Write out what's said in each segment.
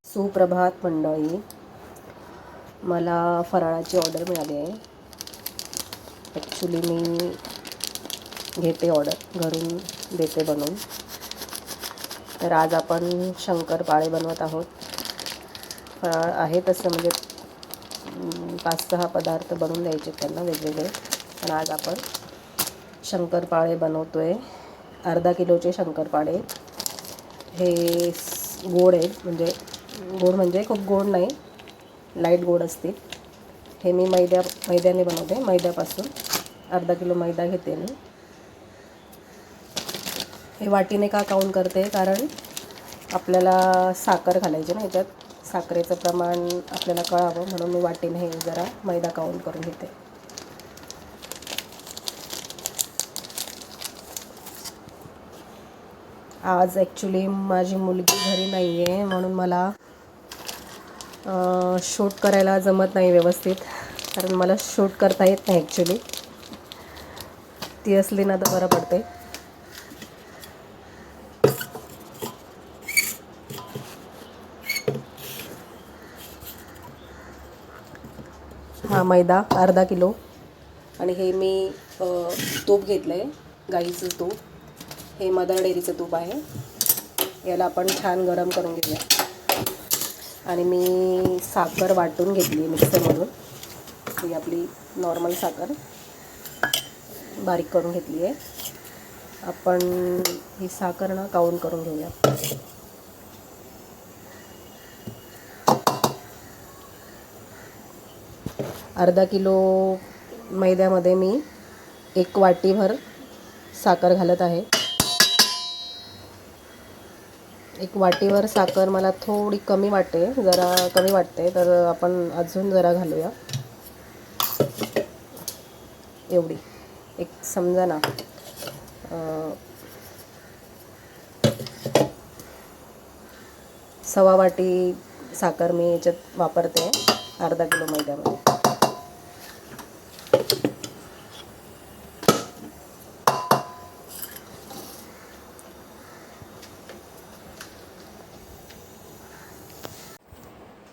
सुप्रभात मंडळी, मला फराळाची ऑर्डर मिळाली आहे. ॲक्च्युली मी घेते ऑर्डर, घरून देते बनवून. तर आज आपण शंकरपाळे बनवत आहोत. फराळ आहे तसं म्हणजे 5-6 पदार्थ बनवून द्यायचे त्यांना वेगवेगळे, पण आज आपण शंकरपाळे बनवतो आहे. अर्धा किलोचे शंकरपाळे. हे गोड आहेत, म्हणजे खूप गोड नाही, लाईट गोड असतील. हे मी मैद्याने बनवते. मैद्यापासून अर्धा किलो मैदा घेते मी. हे वाटीने का काउंट करते, कारण आपल्याला साखर घालायची ना ह्याच्यात. साखरेचं प्रमाण आपल्याला कळावं म्हणून मी वाटीने हे जरा मैदा काउंट करून घेते. आज ॲक्च्युली माझी मुलगी घरी नाही आहे, म्हणून मला शूट करायला जमत नाही व्यवस्थित, कारण मला शूट करता येत नाही ॲक्च्युली. ती असली ना तर बरं पडते. हा मैदा अर्धा किलो, आणि हे मी तूप घेतलं आहे, गाईचं तूप. हे मदर डेअरीचं तूप आहे. याला आपण छान गरम करून घेऊया. आणि मी साखर वाटून घेतली मिक्सरमधून. ही आपली नॉर्मल साखर बारीक करून घेतली आहे. आपण ही साखर ना काउंट करून घेऊया. अर्धा किलो मैद्यामध्ये मी 1 वाटीभर साखर घालत आहे. 1 वाटीभर साखर मला थोडी कमी वाटते, जरा कमी वाटते, तर आपण अजून जरा घालूया. एवढी एक समजा ना, सव्वा वाटी साखर मी याच्यात वापरते अर्धा किलो मैद्यामध्ये.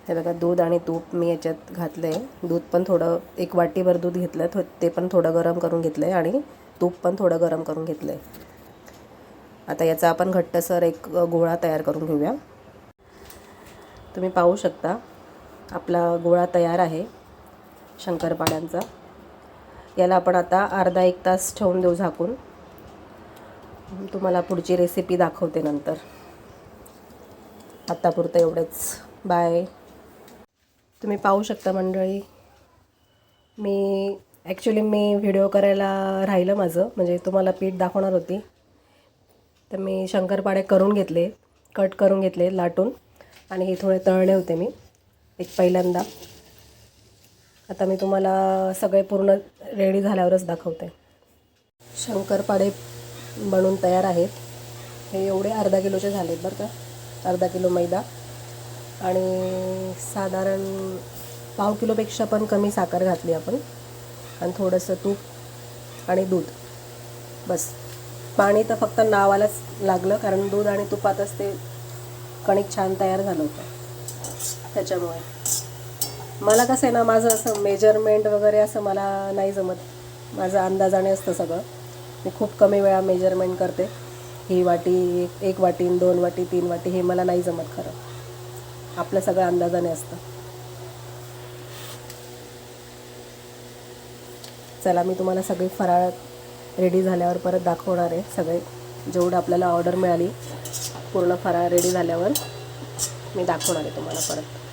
हे बघा, दूध आणि तूप मी याच्यात घातलं आहे. दूध पण थोडं 1 वाटीभर दूध घेतलं, ते पण थोडं गरम करून घेतलं आहे, आणि तूप पण थोडं गरम करून घेतलं आहे. आता याचा आपण घट्टसर एक गोळा तयार करून घेऊया. तुम्ही पाहू शकता आपला गोळा तयार आहे शंकरपाळ्यांचा. याला आपण आता अर्धा-1 तास ठेवून देऊ झाकून. तुम्हाला पुढची रेसिपी दाखवते नंतर. आत्तापुरतं एवढंच. बाय. तुम्ही पाहू शकता मंडळी, मी व्हिडिओ करायला राहिलं माझं, म्हणजे तुम्हाला पीठ दाखवणार होती. तर मी शंकरपाळे करून घेतले, कट करून घेतले लाटून, आणि हे थोडे तळले होते मी पहिल्यांदा. आता मी तुम्हाला सगळे पूर्ण रेडी झाल्यावरच दाखवते. शंकरपाळे बनवून तयार आहेत. हे एवढे अर्धा किलोचे झालेत बरं का. अर्धा किलो मैदा आणि साधारण पाव किलोपेक्षा पण कमी साखर घातली आपण, आणि थोडंसं तूप आणि दूध. बस, पाणी तर फक्त नावालाच लागलं, कारण दूध आणि तुपातच ते कणिक छान तयार झालं होतं. त्याच्यामुळे मला कसं आहे ना, माझं असं मेजरमेंट वगैरे असं मला नाही जमत. माझं अंदाजाने असतं सगळं. मी खूप कमी वेळा मेजरमेंट करते. ही वाटी 1 वाटी, 2 वाटी, 3 वाटी हे मला नाही जमत खरं. आपलं सगळं अंदाजाने असतं. चला, मी तुम्हाला सगळी फराळ रेडी झाल्यावर परत दाखवणार आहे. सगळे जेवढं आपल्याला ऑर्डर मिळाली, पूर्ण फराळ रेडी झाल्यावर मी दाखवणार आहे तुम्हाला परत.